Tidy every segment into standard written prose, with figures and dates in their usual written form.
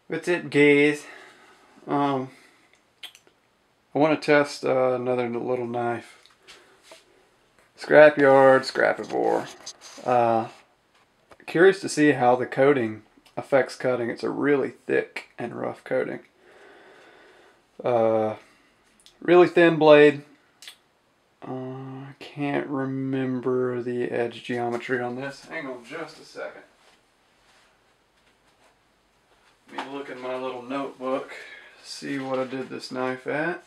That's it, guys. I want to test another little knife. ScrapYard, Scrapivore. Curious to see how the coating affects cutting. It's a really thick and rough coating. Really thin blade. I can't remember the edge geometry on this. Hang on just a second. Let me look in my little notebook, see what I did this knife at.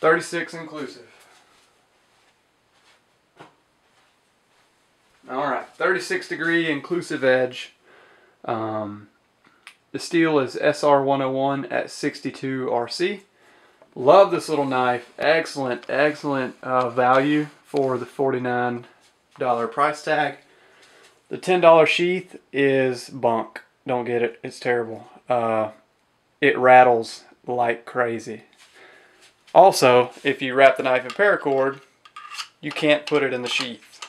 .36 inclusive. Alright, 36 degree inclusive edge. The steel is SR101 at 62 RC. Love this little knife. Excellent value for the $49 price tag. The $10 sheath is bunk. Don't get it. It's terrible. It rattles like crazy. Also, if you wrap the knife in paracord, you can't put it in the sheath.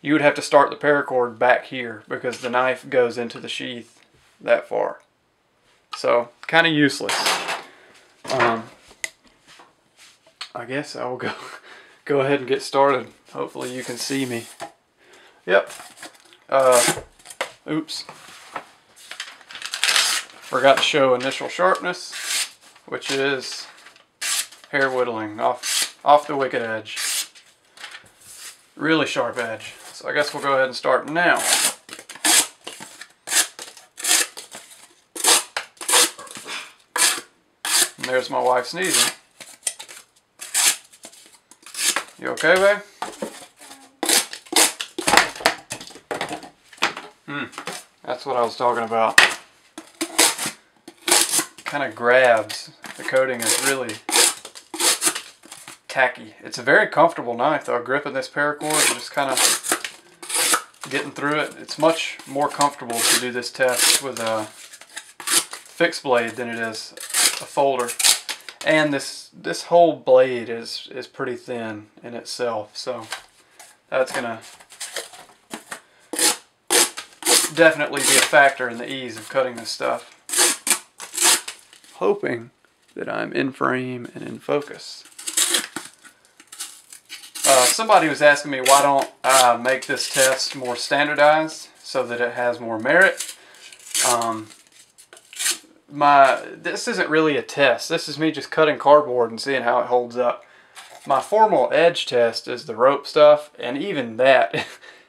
You would have to start the paracord back here because the knife goes into the sheath that far. So, kind of useless. I guess I will go ahead and get started. Hopefully you can see me. Yep. Oops. Forgot to show initial sharpness, which is hair whittling off the wicked edge. Really sharp edge. So I guess we'll go ahead and start now. And there's my wife sneezing. You okay, babe? That's what I was talking about. Kind of grabs. The coating is really tacky. It's a very comfortable knife though. Gripping this paracord and just kind of getting through it. It's much more comfortable to do this test with a fixed blade than it is a folder. And this whole blade is pretty thin in itself, so that's gonna definitely be a factor in the ease of cutting this stuff. Hoping that I'm in frame and in focus. Somebody was asking me why don't I make this test more standardized so that it has more merit. This isn't really a test. This is me just cutting cardboard and seeing how it holds up. My formal edge test is the rope stuff, and even that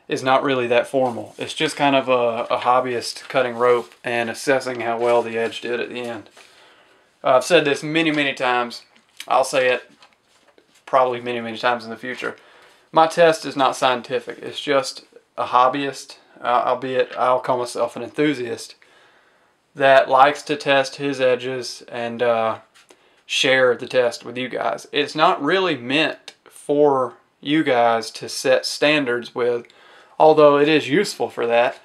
is not really that formal. It's just kind of a hobbyist cutting rope and assessing how well the edge did at the end. I've said this many times. I'll say it probably many times in the future. My test is not scientific. It's just a hobbyist, albeit I'll call myself an enthusiast, that likes to test his edges and share the test with you guys. It's not really meant for you guys to set standards with, although it is useful for that.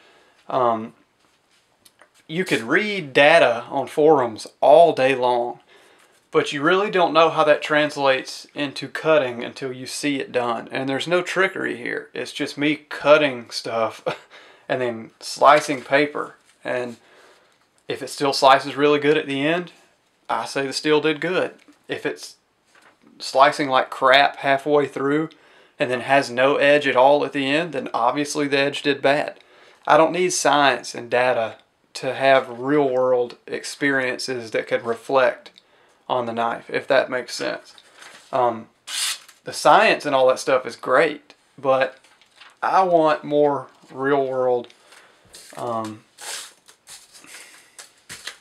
You could read data on forums all day long, but you really don't know how that translates into cutting until you see it done. And there's no trickery here. It's just me cutting stuff and then slicing paper. And if it still slices really good at the end, I say the steel did good. If it's slicing like crap halfway through and then has no edge at all at the end, then obviously the edge did bad. I don't need science and data to have real world experiences that could reflect on the knife, if that makes sense. The science and all that stuff is great, but I want more real world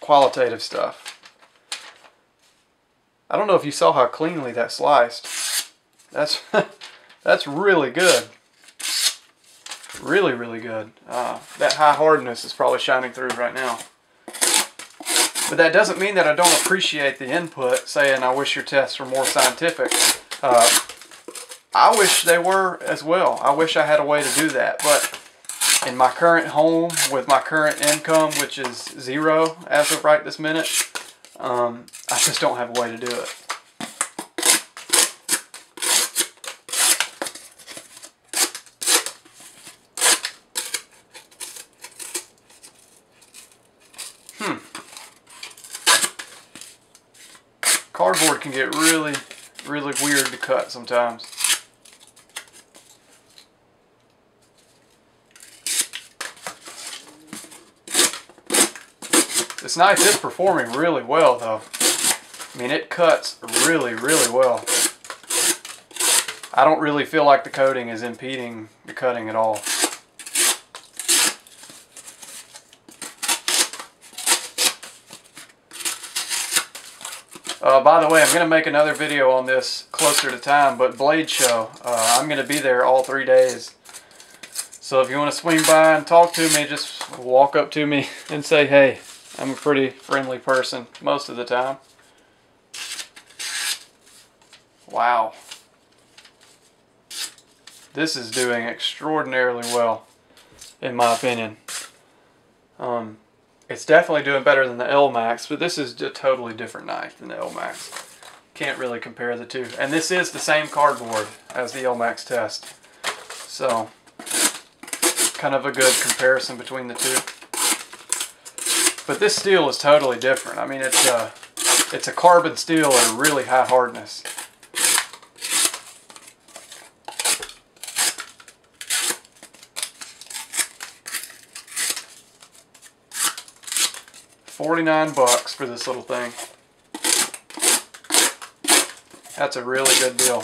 qualitative stuff. I don't know if you saw how cleanly that sliced. That's that's really good. Really good. That high hardness is probably shining through right now. But that doesn't mean that I don't appreciate the input, saying I wish your tests were more scientific. I wish they were as well. I wish I had a way to do that. But in my current home, with my current income, which is zero as of right this minute, I just don't have a way to do it. Cardboard can get really, really weird to cut sometimes. This knife is performing really well though. I mean, it cuts really, really well. I don't really feel like the coating is impeding the cutting at all. By the way, I'm going to make another video on this closer to time, but Blade Show, I'm going to be there all 3 days. So if you want to swing by and talk to me, just walk up to me and say, hey, I'm a pretty friendly person most of the time. Wow. This is doing extraordinarily well, in my opinion. It's definitely doing better than the L-Max, but this is a totally different knife than the L-Max. Can't really compare the two. And this is the same cardboard as the L-Max test. So, kind of a good comparison between the two. But this steel is totally different. I mean, it's a carbon steel at a really high hardness. $49 for this little thing. That's a really good deal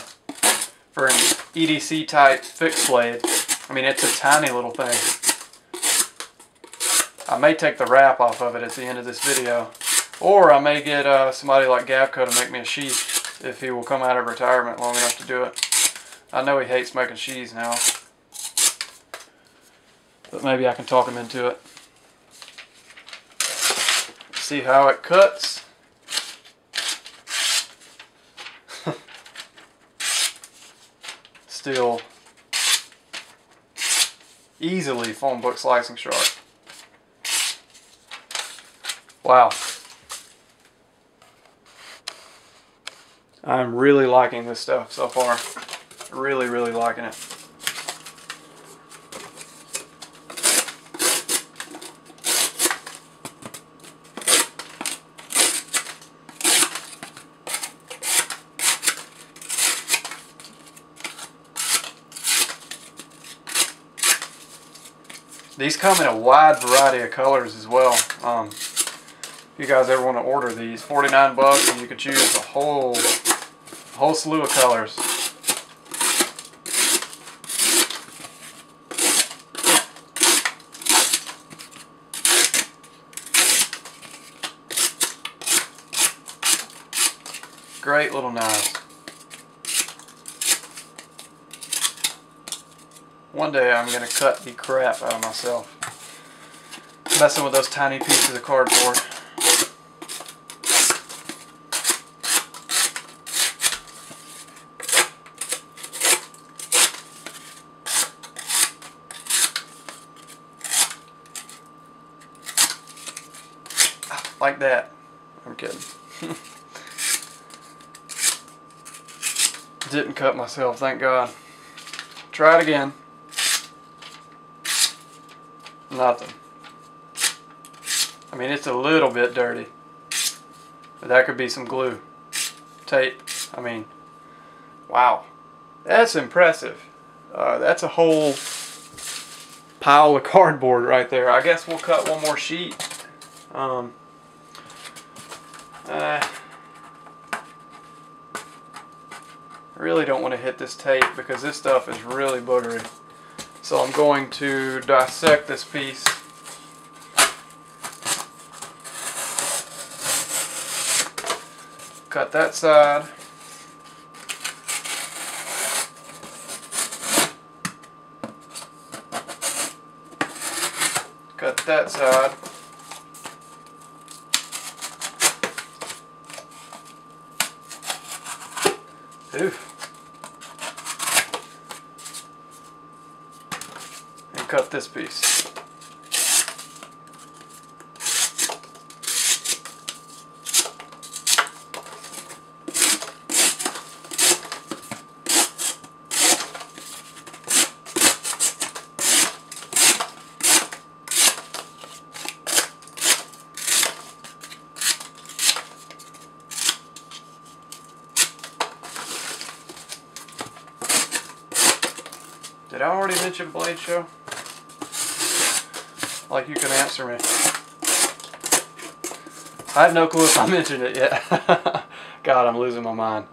for an EDC type fixed blade. I mean, it's a tiny little thing. I may take the wrap off of it at the end of this video, or I may get somebody like Gavco to make me a sheath if he will come out of retirement long enough to do it. I know he hates making sheaths now, but maybe I can talk him into it. See how it cuts. Still easily phone book slicing sharp. Wow. I'm really liking this stuff so far. Really, really liking it. These come in a wide variety of colors as well. If you guys ever want to order these, $49, and you can choose a whole slew of colors. Great little knives. One day I'm going to cut the crap out of myself messing with those tiny pieces of cardboard. Like that. I'm kidding. Didn't cut myself, thank God. Try it again. Nothing. I mean, it's a little bit dirty, but that could be some glue, tape. I mean, wow, that's impressive. That's a whole pile of cardboard right there. I guess we'll cut one more sheet. I really don't want to hit this tape because this stuff is really boogery. So I'm going to dissect this piece. Cut that side. Cut that side. Oof. And cut this piece. Did I already mention Blade Show? Like you can answer me. I have no clue if I mentioned it yet. God, I'm losing my mind.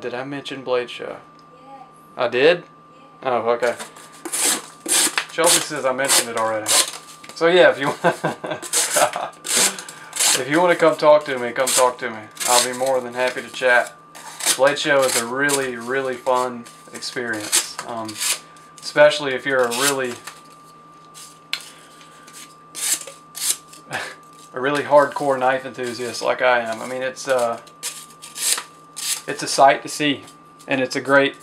Did I mention Blade Show? Yes. I did? Yeah. Oh, okay. Chelsea says I mentioned it already. So yeah, if you God. If you want to come talk to me, come talk to me. I'll be more than happy to chat. Blade Show is a really, really fun experience. Especially if you're a really hardcore knife enthusiast like I am. I mean, it's a sight to see, and it's a great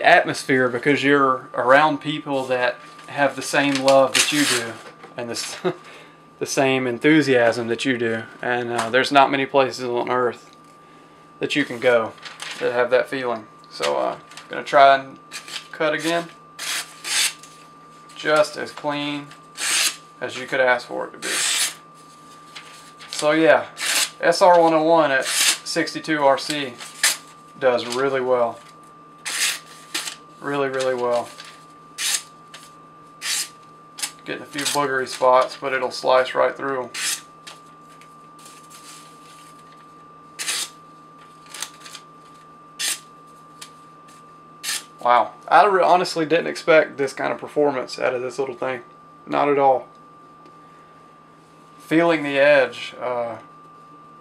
atmosphere because you're around people that have the same love that you do and the same enthusiasm that you do. And there's not many places on earth that you can go that have that feeling. So I'm gonna try and cut again, just as clean as you could ask for it to be. So yeah, SR101 at 62 RC does really well. Really, really well. Getting a few boogery spots, but it'll slice right through. Wow, I honestly didn't expect this kind of performance out of this little thing. Not at all. Feeling the edge, I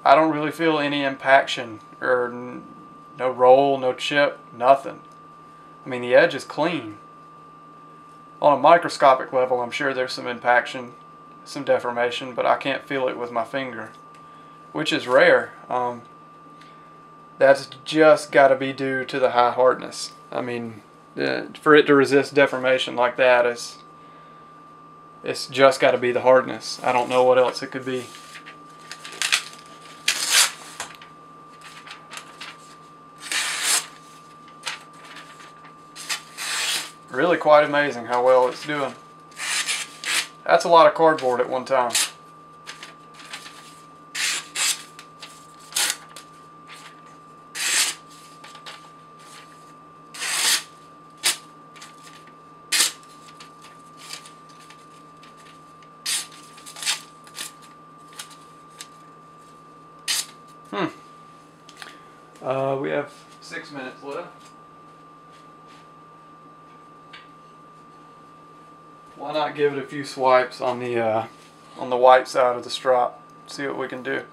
don't really feel any impaction or no roll, no chip, nothing. I mean, the edge is clean. On a microscopic level, I'm sure there's some impaction, some deformation, but I can't feel it with my finger, which is rare. That's just got to be due to the high hardness. I mean, for it to resist deformation like that, it's just got to be the hardness. I don't know what else it could be. Really quite amazing how well it's doing. That's a lot of cardboard at one time. We have 6 minutes left. Why not give it a few swipes on the white side of the strop? See what we can do.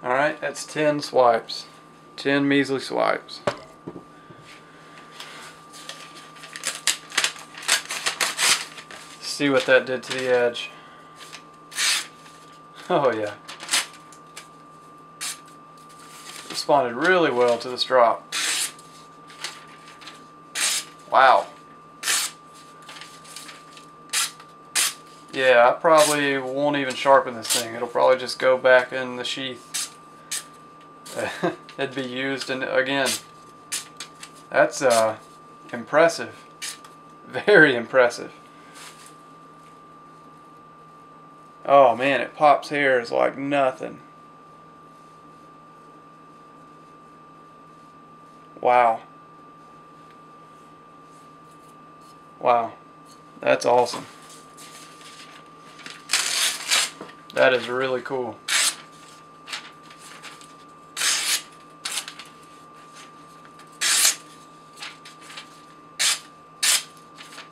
Alright, that's 10 swipes. 10 measly swipes. See what that did to the edge. Oh yeah. Responded really well to the strop. Wow. Yeah, I probably won't even sharpen this thing. It'll probably just go back in the sheath. It'd be used again. That's impressive. Very impressive. Oh man, it pops hairs like nothing. Wow. Wow. That's awesome. That is really cool.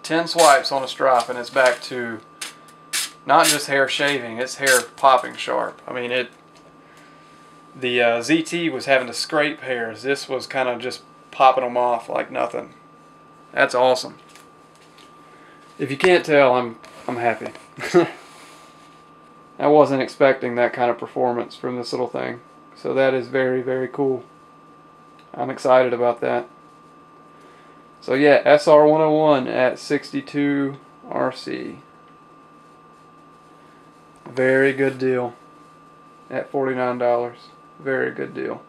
Ten swipes on a strop and it's back to not just hair shaving, it's hair popping sharp. I mean, the ZT was having to scrape hairs. This was kind of just popping them off like nothing. That's awesome. If you can't tell, I'm happy. I wasn't expecting that kind of performance from this little thing. So that is very, very cool. I'm excited about that. So yeah, SR101 at 62 RC. Very good deal at $49. Very good deal.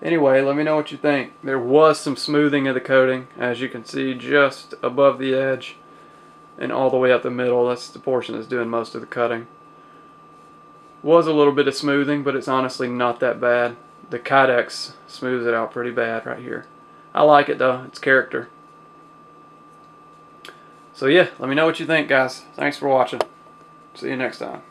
Anyway, let me know what you think. There was some smoothing of the coating, as you can see, just above the edge and all the way up the middle. That's the portion that's doing most of the cutting. Was a little bit of smoothing, but it's honestly not that bad. The Kydex smooths it out pretty bad right here. I like it though, it's character. So yeah, let me know what you think, guys. Thanks for watching. See you next time.